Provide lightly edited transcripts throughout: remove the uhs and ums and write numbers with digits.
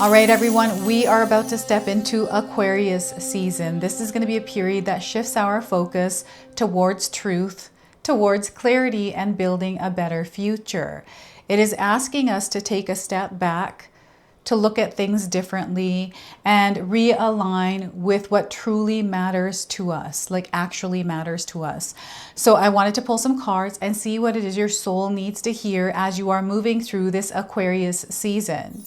All right, everyone, we are about to step into Aquarius season. This is going to be a period that shifts our focus towards truth, towards clarity, and building a better future. It is asking us to take a step back, to look at things differently, and realign with what truly matters to us, like actually matters to us. So I wanted to pull some cards and see what it is your soul needs to hear as you are moving through this Aquarius season.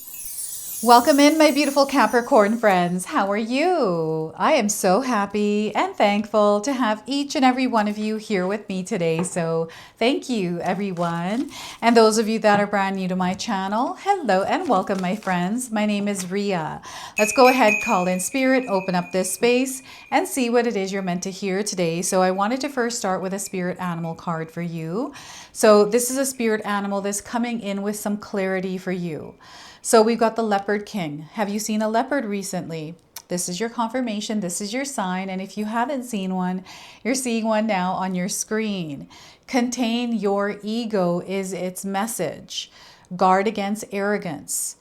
Welcome in, my beautiful Capricorn friends. How are you? I am so happy and thankful to have each and every one of you here with me today. So thank you, everyone. And those of you that are brand new to my channel, hello and welcome, my friends. My name is Ria. Let's go ahead, call in spirit, open up this space, and see what it is you're meant to hear today. So I wanted to first start with a spirit animal card for you. So this is a spirit animal that's coming in with some clarity for you. So we've got the Leopard King. Have you seen a leopard recently? This is your confirmation. This is your sign. And if you haven't seen one, you're seeing one now on your screen. Contain your ego is its message. Guard against arrogance.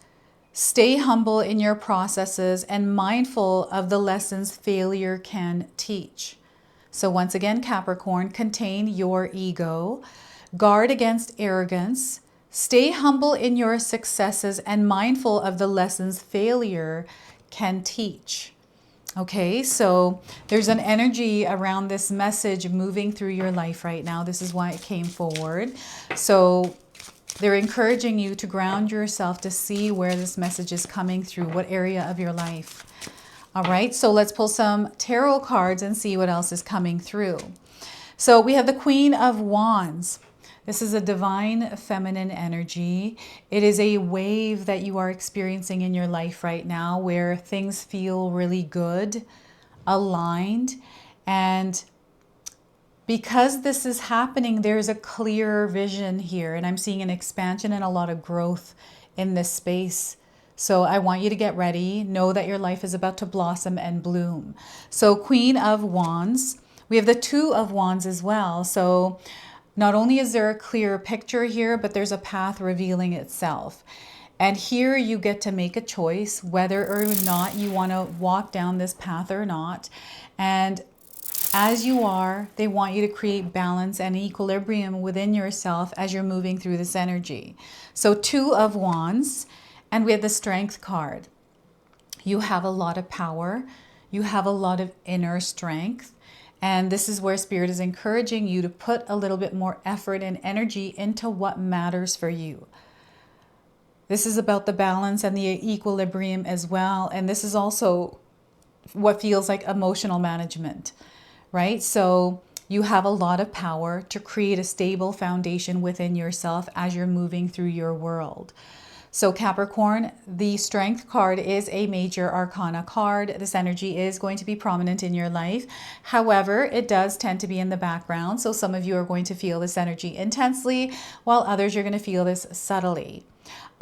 Stay humble in your processes and mindful of the lessons failure can teach. So once again, Capricorn, contain your ego. Guard against arrogance. Stay humble in your successes and mindful of the lessons failure can teach. Okay, so there's an energy around this message moving through your life right now. This is why it came forward. So they're encouraging you to ground yourself to see where this message is coming through, what area of your life. All right, so let's pull some tarot cards and see what else is coming through. So we have the Queen of Wands. This is a divine feminine energy. It is a wave that you are experiencing in your life right now where things feel really good, aligned. And because this is happening, there's a clear vision here. And I'm seeing an expansion and a lot of growth in this space. So I want you to get ready. Know that your life is about to blossom and bloom. So Queen of Wands. We have the Two of Wands as well. So not only is there a clear picture here, but there's a path revealing itself. And here you get to make a choice whether or not you want to walk down this path or not. And as you are, they want you to create balance and equilibrium within yourself as you're moving through this energy. So Two of Wands, and we have the Strength card. You have a lot of power. You have a lot of inner strength. And this is where Spirit is encouraging you to put a little bit more effort and energy into what matters for you. This is about the balance and the equilibrium as well. And this is also what feels like emotional management, right? So you have a lot of power to create a stable foundation within yourself as you're moving through your world. So Capricorn, the Strength card is a major arcana card. This energy is going to be prominent in your life. However, it does tend to be in the background. So some of you are going to feel this energy intensely, while others you're going to feel this subtly.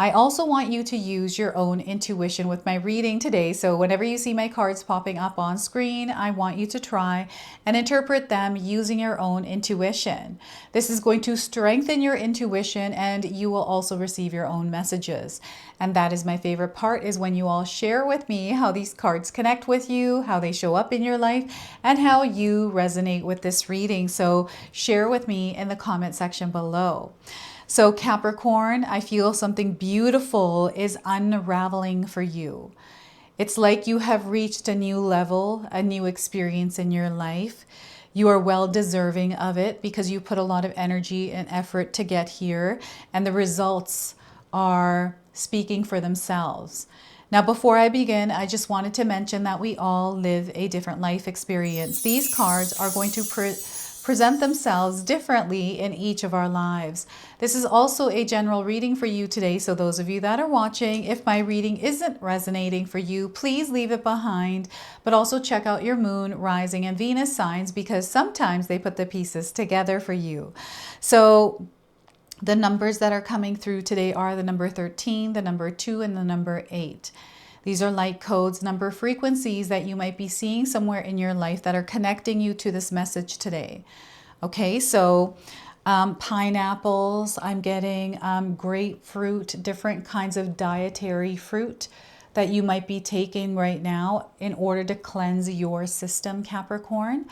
I also want you to use your own intuition with my reading today. So whenever you see my cards popping up on screen, I want you to try and interpret them using your own intuition. This is going to strengthen your intuition and you will also receive your own messages. And that is my favorite part, is when you all share with me how these cards connect with you, how they show up in your life, and how you resonate with this reading. So share with me in the comment section below. So Capricorn, I feel something beautiful is unraveling for you. It's like you have reached a new level, a new experience in your life. You are well deserving of it because you put a lot of energy and effort to get here, and the results are speaking for themselves. Now, before I begin, I just wanted to mention that we all live a different life experience. These cards are going to present themselves differently in each of our lives. This is also a general reading for you today. So those of you that are watching, if my reading isn't resonating for you, please leave it behind, but also check out your moon, rising, and Venus signs because sometimes they put the pieces together for you. So the numbers that are coming through today are the number 13, the number 2, and the number 8. These are light codes, number frequencies that you might be seeing somewhere in your life that are connecting you to this message today. Okay, so pineapples, I'm getting grapefruit, different kinds of dietary fruit. that you might be taking right now in order to cleanse your system, Capricorn.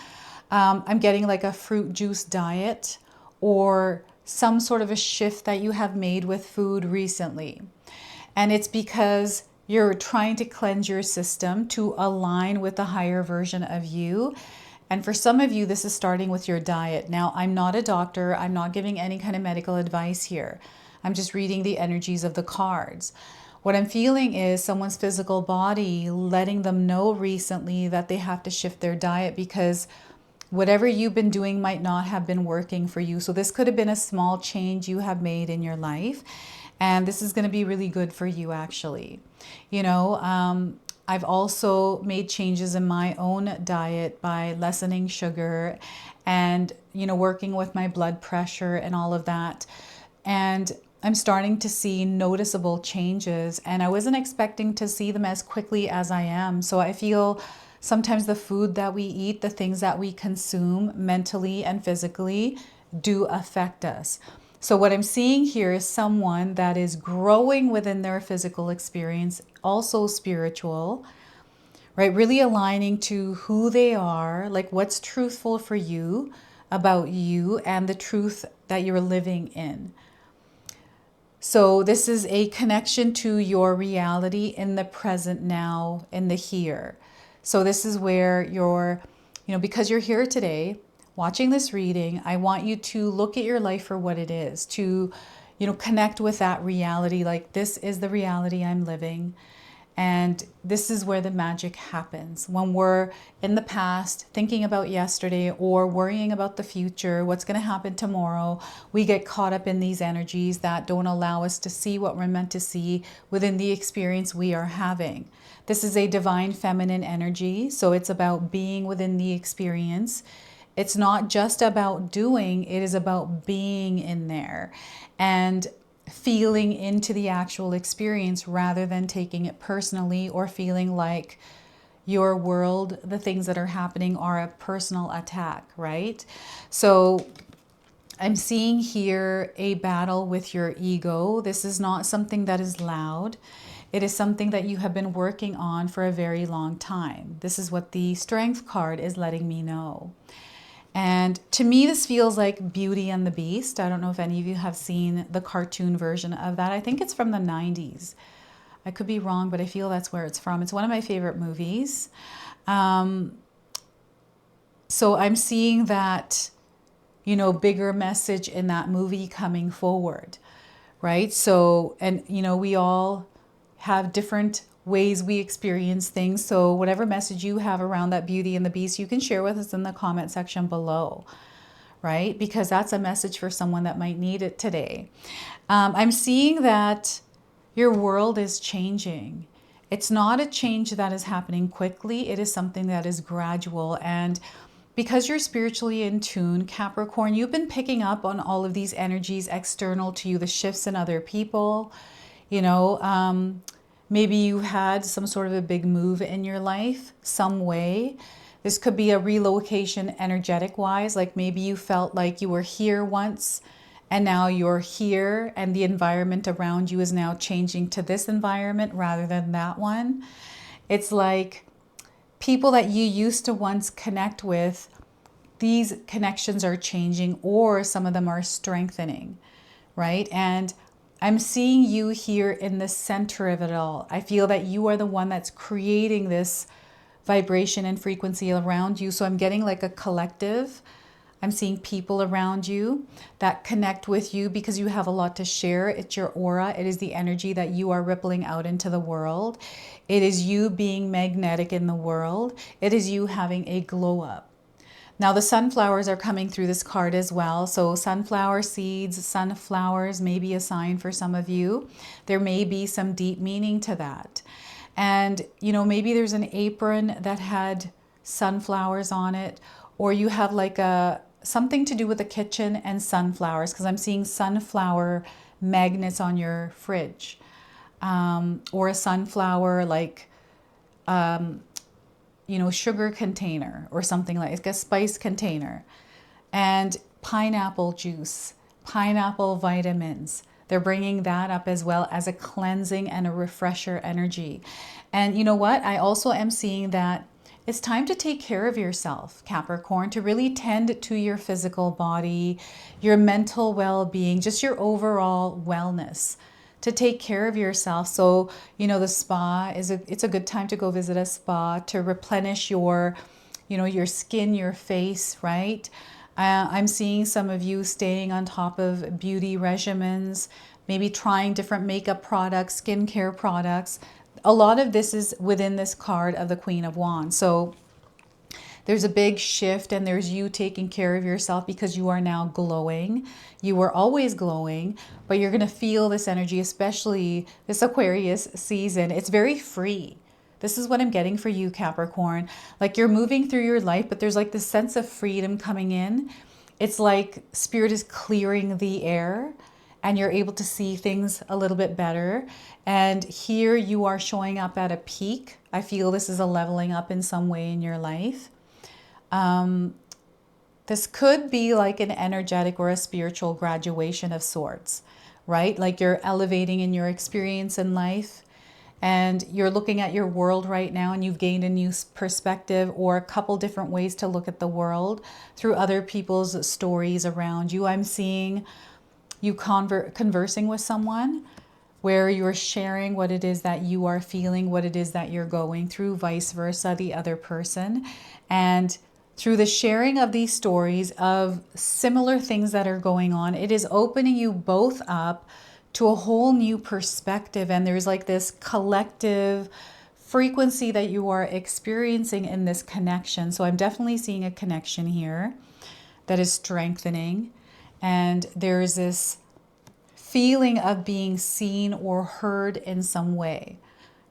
I'm getting like a fruit juice diet or some sort of a shift that you have made with food recently. And it's because you're trying to cleanse your system to align with the higher version of you. And for some of you, this is starting with your diet. Now, I'm not a doctor. I'm not giving any kind of medical advice here. I'm just reading the energies of the cards. What I'm feeling is someone's physical body letting them know recently that they have to shift their diet because whatever you've been doing might not have been working for you. So this could have been a small change you have made in your life. And this is going to be really good for you, actually. You know, I've also made changes in my own diet by lessening sugar and, you know, working with my blood pressure and all of that. And I'm starting to see noticeable changes, and I wasn't expecting to see them as quickly as I am. So I feel sometimes the food that we eat, the things that we consume mentally and physically do affect us. So what I'm seeing here is someone that is growing within their physical experience, also spiritual, right? Really aligning to who they are, like what's truthful for you about you and the truth that you're living in. So this is a connection to your reality in the present now, in the here. So this is where you're, you know, because you're here today watching this reading, I want you to look at your life for what it is, to, you know, connect with that reality. Like, this is the reality I'm living. And this is where the magic happens. When we're in the past, thinking about yesterday or worrying about the future, what's going to happen tomorrow, we get caught up in these energies that don't allow us to see what we're meant to see within the experience we are having. This is a divine feminine energy, so it's about being within the experience. It's not just about doing, it is about being in there and feeling into the actual experience rather than taking it personally or feeling like your world, the things that are happening, are a personal attack, right? So I'm seeing here a battle with your ego. This is not something that is loud. It is something that you have been working on for a very long time. This is what the Strength card is letting me know. And to me, this feels like Beauty and the Beast. I don't know if any of you have seen the cartoon version of that. I think it's from the 90s. I could be wrong, but I feel that's where it's from. It's one of my favorite movies. So I'm seeing that, you know, bigger message in that movie coming forward, right? So, and, you know, we all have different ways we experience things. So whatever message you have around that Beauty and the Beast, you can share with us in the comment section below, right? Because that's a message for someone that might need it today. I'm seeing that your world is changing. It's not a change that is happening quickly. It is something that is gradual. And because you're spiritually in tune, Capricorn, you've been picking up on all of these energies external to you, the shifts in other people, you know, maybe you had some sort of a big move in your life, some way. This could be a relocation energetic wise, like maybe you felt like you were here once and now you're here and the environment around you is now changing to this environment rather than that one. It's like people that you used to once connect with, these connections are changing or some of them are strengthening, right? And I'm seeing you here in the center of it all. I feel that you are the one that's creating this vibration and frequency around you. So I'm getting like a collective. I'm seeing people around you that connect with you because you have a lot to share. It's your aura. It is the energy that you are rippling out into the world. It is you being magnetic in the world. It is you having a glow up. Now the sunflowers are coming through this card as well. So sunflower seeds, sunflowers may be a sign for some of you. There may be some deep meaning to that. And, you know, maybe there's an apron that had sunflowers on it, or you have like something to do with the kitchen and sunflowers, because I'm seeing sunflower magnets on your fridge, or a sunflower like, you know, sugar container or something like a spice container, and pineapple juice, pineapple vitamins. They're bringing that up as well as a cleansing and a refresher energy. And you know what? I also am seeing that it's time to take care of yourself, Capricorn, to really tend to your physical body, your mental well-being, just your overall wellness, to take care of yourself. So, you know, the spa it's a good time to go visit a spa to replenish your, you know, your skin, your face, right? I'm seeing some of you staying on top of beauty regimens, maybe trying different makeup products, skincare products. A lot of this is within this card of the Queen of Wands. So there's a big shift, and there's you taking care of yourself because you are now glowing. You were always glowing, but you're going to feel this energy, especially this Aquarius season. It's very free. This is what I'm getting for you, Capricorn. Like you're moving through your life, but there's like this sense of freedom coming in. It's like Spirit is clearing the air and you're able to see things a little bit better. And here you are showing up at a peak. I feel this is a leveling up in some way in your life. This could be like an energetic or a spiritual graduation of sorts, right? Like you're elevating in your experience in life, and you're looking at your world right now and you've gained a new perspective or a couple different ways to look at the world through other people's stories around you. I'm seeing you conversing with someone where you're sharing what it is that you are feeling, what it is that you're going through, vice versa, the other person. And through the sharing of these stories of similar things that are going on, it is opening you both up to a whole new perspective. And there's like this collective frequency that you are experiencing in this connection. So I'm definitely seeing a connection here that is strengthening. And there's this feeling of being seen or heard in some way,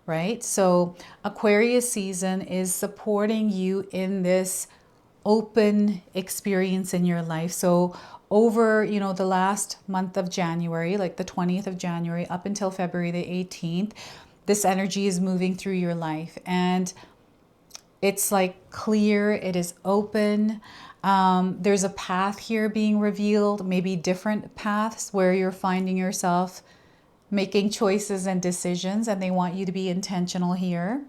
right? So Aquarius season is supporting you in this open experience in your life. So over, you know, the last month of January, like the 20th of January up until February the 18th, this energy is moving through your life, and it's like clear, it is open. There's a path here being revealed, maybe different paths where you're finding yourself making choices and decisions, and they want you to be intentional here,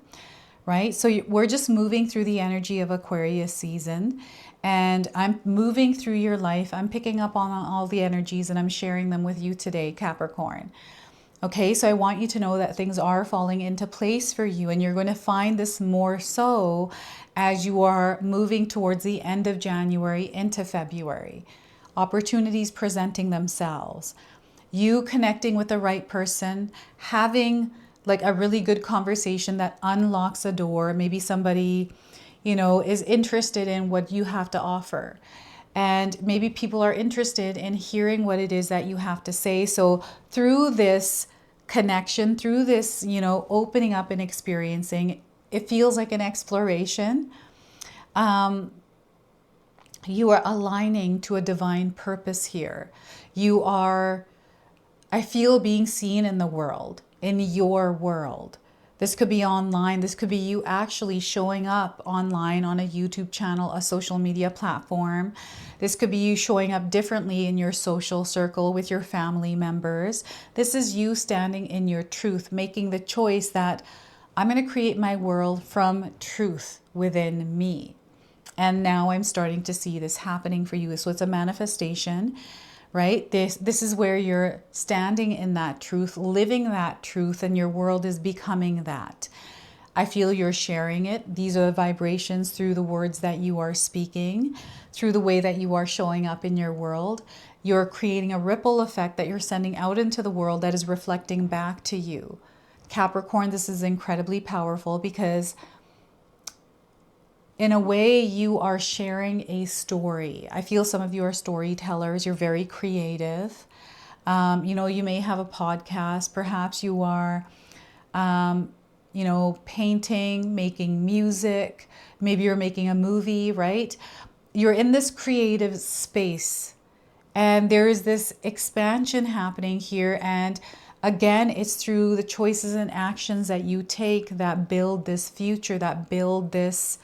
right? So we're just moving through the energy of Aquarius season, and I'm moving through your life. I'm picking up on all the energies and I'm sharing them with you today, Capricorn. Okay, so I want you to know that things are falling into place for you, and you're going to find this more so as you are moving towards the end of January into February. Opportunities presenting themselves. You connecting with the right person, having like a really good conversation that unlocks a door. Maybe somebody, you know, is interested in what you have to offer. And maybe people are interested in hearing what it is that you have to say. So through this connection, through this, you know, opening up and experiencing, it feels like an exploration. You are aligning to a divine purpose here. You are, I feel, being seen in the world, in your world. This could be online. This could be you actually showing up online on a YouTube channel, a social media platform. This could be you showing up differently in your social circle with your family members. This is you standing in your truth, making the choice that I'm going to create my world from truth within me. And now I'm starting to see this happening for you. So it's a manifestation, right? This is where you're standing in that truth, living that truth, and your world is becoming that. I feel you're sharing it. These are the vibrations through the words that you are speaking, through the way that you are showing up in your world. You're creating a ripple effect that you're sending out into the world that is reflecting back to you. Capricorn, this is incredibly powerful because in a way, you are sharing a story. I feel some of you are storytellers. You're very creative. You know, you may have a podcast. Perhaps you are, you know, painting, making music. Maybe you're making a movie, right? You're in this creative space. And there is this expansion happening here. And again, it's through the choices and actions that you take that build this future, that build this,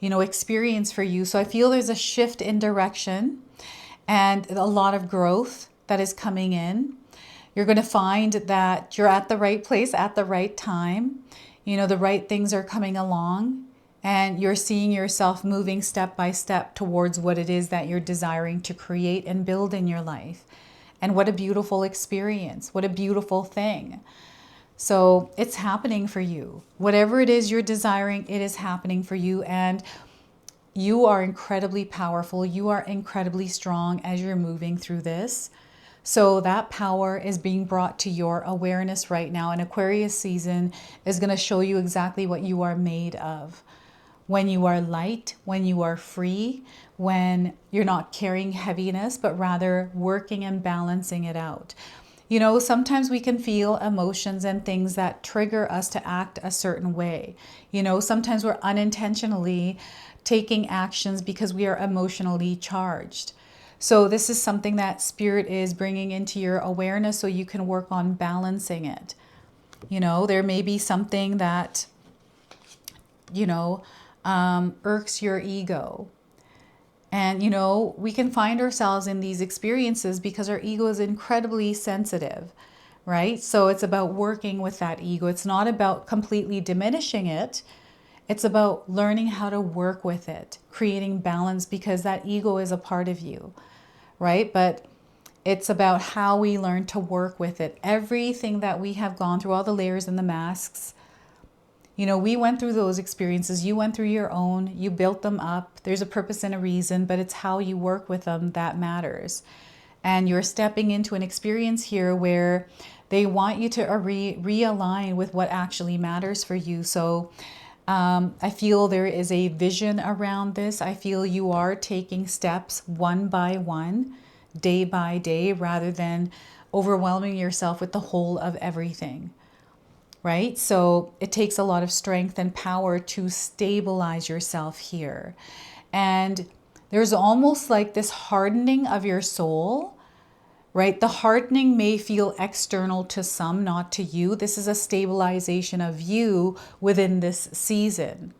you know, experience for you. So I feel there's a shift in direction and a lot of growth that is coming in. You're going to find that you're at the right place at the right time. You know, the right things are coming along, and you're seeing yourself moving step by step towards what it is that you're desiring to create and build in your life. And what a beautiful experience. What a beautiful thing. So it's happening for you. Whatever it is you're desiring, it is happening for you. And you are incredibly powerful. You are incredibly strong as you're moving through this. So that power is being brought to your awareness right now. And Aquarius season is going to show you exactly what you are made of. When you are light, when you are free, when you're not carrying heaviness, but rather working and balancing it out. You know, sometimes we can feel emotions and things that trigger us to act a certain way. You know, sometimes we're unintentionally taking actions because we are emotionally charged. So this is something that Spirit is bringing into your awareness so you can work on balancing it. You know, there may be something that, you know, irks your ego. And, you know, we can find ourselves in these experiences because our ego is incredibly sensitive, right? So it's about working with that ego. It's not about completely diminishing it. It's about learning how to work with it, creating balance, because that ego is a part of you, right? But it's about how we learn to work with it. Everything that we have gone through, all the layers and the masks, you know, we went through those experiences. You went through your own. You built them up. There's a purpose and a reason, but it's how you work with them that matters. And you're stepping into an experience here where they want you to realign with what actually matters for you. So I feel there is a vision around this. I feel you are taking steps one by one, day by day, rather than overwhelming yourself with the whole of everything, right? So it takes a lot of strength and power to stabilize yourself here. And there's almost like this hardening of your soul, right? The hardening may feel external to some, not to you. This is a stabilization of you within this season,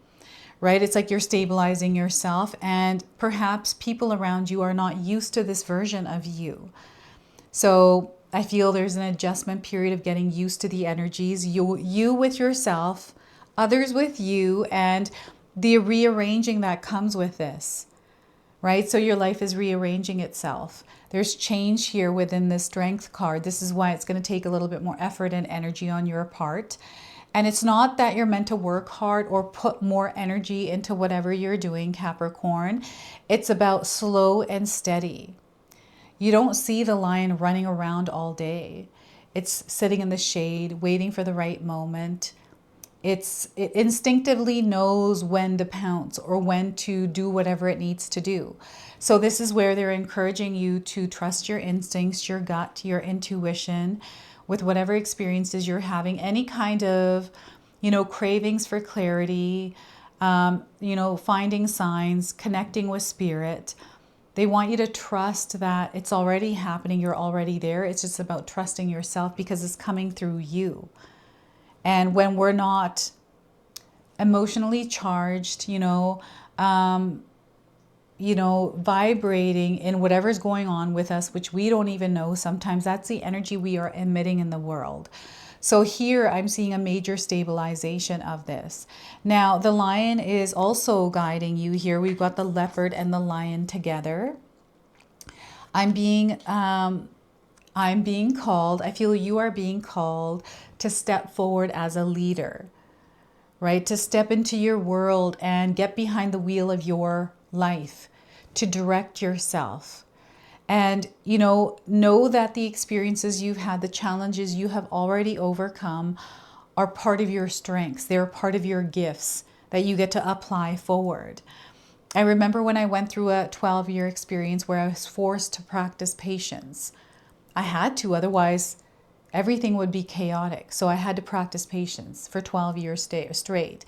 right? It's like you're stabilizing yourself, and perhaps people around you are not used to this version of you. So I feel there's an adjustment period of getting used to the energies, you with yourself, others with you, and the rearranging that comes with this, right? So your life is rearranging itself. There's change here within this Strength card. This is why it's going to take a little bit more effort and energy on your part. And it's not that you're meant to work hard or put more energy into whatever you're doing, Capricorn. It's about slow and steady. You don't see the lion running around all day. It's sitting in the shade, waiting for the right moment. It instinctively knows when to pounce or when to do whatever it needs to do. So this is where they're encouraging you to trust your instincts, your gut, your intuition, with whatever experiences you're having, any kind of, you know, cravings for clarity, you know, finding signs, connecting with Spirit. They want you to trust that it's already happening. You're already there. It's just about trusting yourself because it's coming through you. And when we're not emotionally charged, vibrating in whatever's going on with us, which we don't even know, sometimes that's the energy we are emitting in the world. So here I'm seeing a major stabilization of this. Now the lion is also guiding you here. We've got the leopard and the lion together. I'm being called, I feel you are being called to step forward as a leader, right? To step into your world and get behind the wheel of your life, to direct yourself. And, know that the experiences you've had, the challenges you have already overcome are part of your strengths. They're part of your gifts that you get to apply forward. I remember when I went through a 12-year experience where I was forced to practice patience. I had to, otherwise everything would be chaotic. So I had to practice patience for 12 years straight.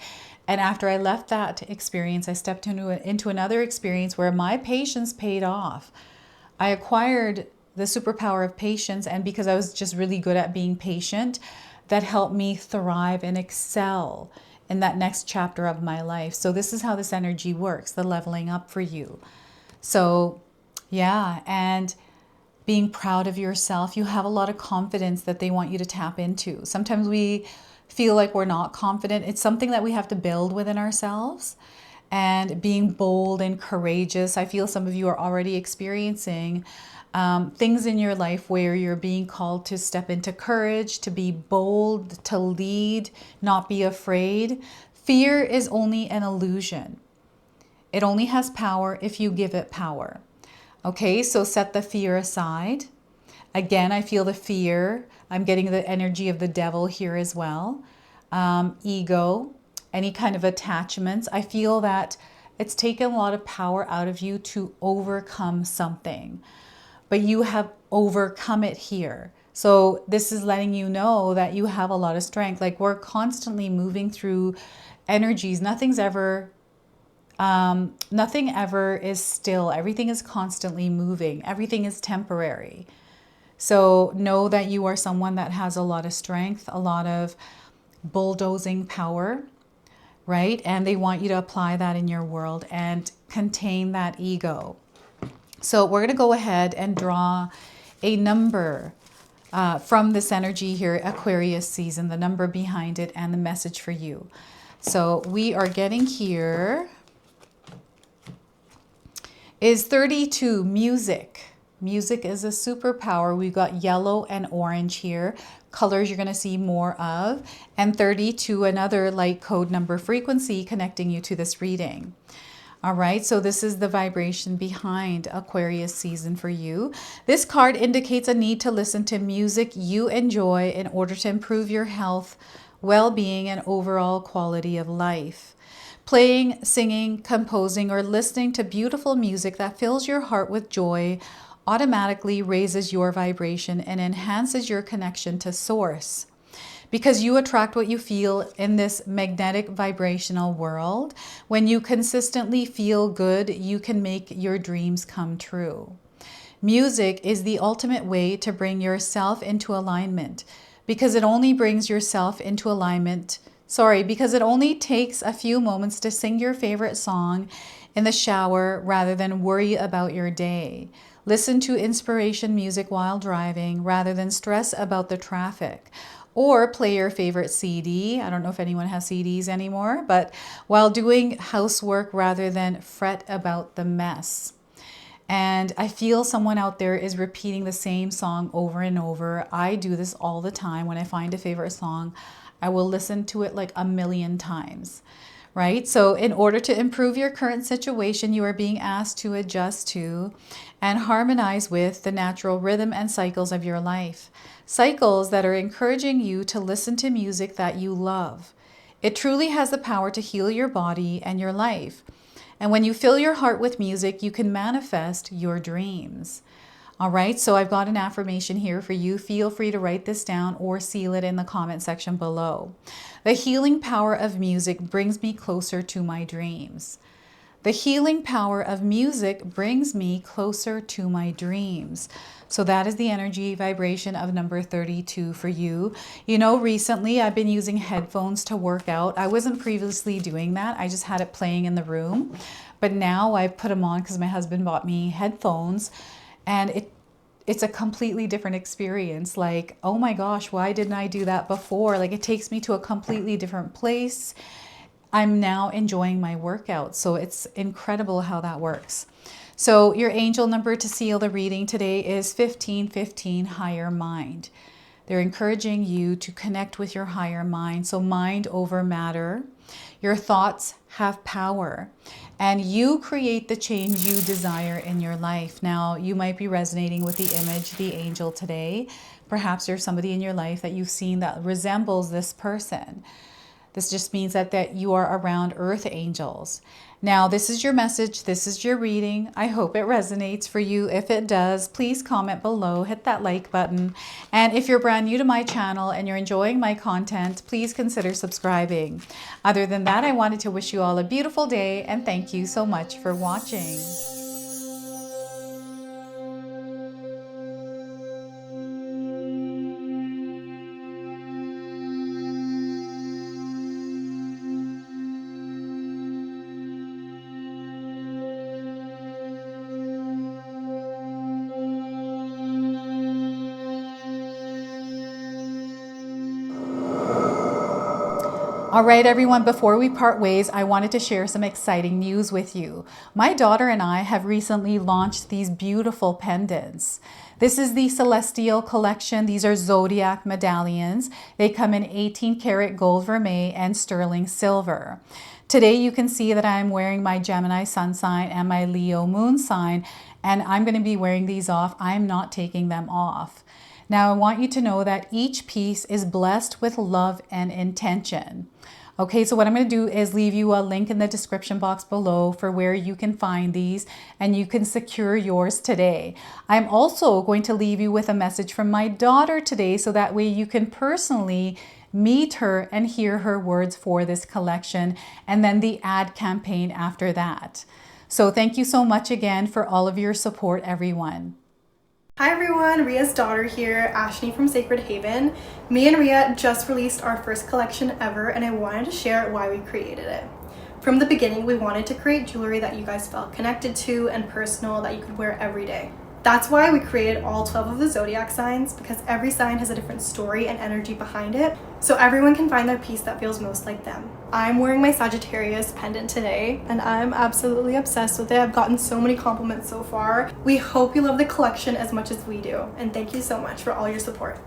And after I left that experience, I stepped into another experience where my patience paid off. I acquired the superpower of patience, and because I was just really good at being patient, that helped me thrive and excel in that next chapter of my life. So this is how this energy works, the leveling up for you. So yeah, and being proud of yourself. You have a lot of confidence that they want you to tap into. Sometimes we feel like we're not confident. It's something that we have to build within ourselves. And being bold and courageous. I feel some of you are already experiencing things in your life where you're being called to step into courage, to be bold, to lead, not be afraid. Fear is only an illusion. It only has power if you give it power. Okay, so set the fear aside. Again, I feel the fear. I'm getting the energy of the devil here as well. Ego, any kind of attachments. I feel that it's taken a lot of power out of you to overcome something, but you have overcome it here. So this is letting you know that you have a lot of strength. Like, we're constantly moving through energies. Nothing ever is still. Everything is constantly moving. Everything is temporary. So know that you are someone that has a lot of strength, a lot of bulldozing power, right? And they want you to apply that in your world and contain that ego. So we're going to go ahead and draw a number from this energy here, Aquarius season, the number behind it and the message for you. So we are getting here is 32, music. Music is a superpower. We've got yellow and orange here. Colors you're going to see more of. And 32, another light code number frequency connecting you to this reading. All right, so this is the vibration behind Aquarius season for you. This card indicates a need to listen to music you enjoy in order to improve your health, well-being, and overall quality of life. Playing, singing, composing, or listening to beautiful music that fills your heart with joy automatically raises your vibration and enhances your connection to Source. Because you attract what you feel in this magnetic vibrational world. When you consistently feel good, you can make your dreams come true. Music is the ultimate way to bring yourself into alignment, because it only brings yourself into alignment. Because it only takes a few moments to sing your favorite song in the shower rather than worry about your day. Listen to inspiration music while driving rather than stress about the traffic. Or play your favorite CD. I don't know if anyone has CDs anymore, but while doing housework rather than fret about the mess. And I feel someone out there is repeating the same song over and over. I do this all the time. When I find a favorite song, I will listen to it like a million times, right? So in order to improve your current situation, you are being asked to adjust to and harmonize with the natural rhythm and cycles of your life. Cycles that are encouraging you to listen to music that you love. It truly has the power to heal your body and your life. And when you fill your heart with music, you can manifest your dreams. All right, so I've got an affirmation here for you. Feel free to write this down or seal it in the comment section below. The healing power of music brings me closer to my dreams. The healing power of music brings me closer to my dreams. So that is the energy vibration of number 32 for you. You know, recently I've been using headphones to work out. I wasn't previously doing that. I just had it playing in the room. But now I've put them on because my husband bought me headphones. And it's a completely different experience. Like, oh my gosh, why didn't I do that before? Like, it takes me to a completely different place. I'm now enjoying my workout. So it's incredible how that works. So your angel number to seal the reading today is 1515, higher mind. They're encouraging you to connect with your higher mind. So mind over matter. Your thoughts have power and you create the change you desire in your life. Now, you might be resonating with the image, the angel today. Perhaps there's somebody in your life that you've seen that resembles this person. This just means that you are around earth angels. Now, this is your message. This is your reading. I hope it resonates for you. If it does, please comment below, hit that like button. And if you're brand new to my channel and you're enjoying my content, please consider subscribing. Other than that, I wanted to wish you all a beautiful day and thank you so much for watching. All right, everyone, before we part ways, I wanted to share some exciting news with you. My daughter and I have recently launched these beautiful pendants. This is the Celestial collection. These are zodiac medallions. They come in 18 karat gold vermeil and sterling silver. Today you can see that I'm wearing my Gemini sun sign and my Leo moon sign, and I'm going to be wearing these off. I'm not taking them off. Now I want you to know that each piece is blessed with love and intention. Okay, so what I'm going to do is leave you a link in the description box below for where you can find these and you can secure yours today. I'm also going to leave you with a message from my daughter today so that way you can personally meet her and hear her words for this collection and then the ad campaign after that. So thank you so much again for all of your support, everyone. Hi everyone, Ria's daughter here, Ashley from Sacred Haven. Me and Ria just released our first collection ever and I wanted to share why we created it. From the beginning, we wanted to create jewelry that you guys felt connected to and personal that you could wear every day. That's why we created all 12 of the zodiac signs, because every sign has a different story and energy behind it, so everyone can find their piece that feels most like them. I'm wearing my Sagittarius pendant today, and I'm absolutely obsessed with it. I've gotten so many compliments so far. We hope you love the collection as much as we do, and thank you so much for all your support.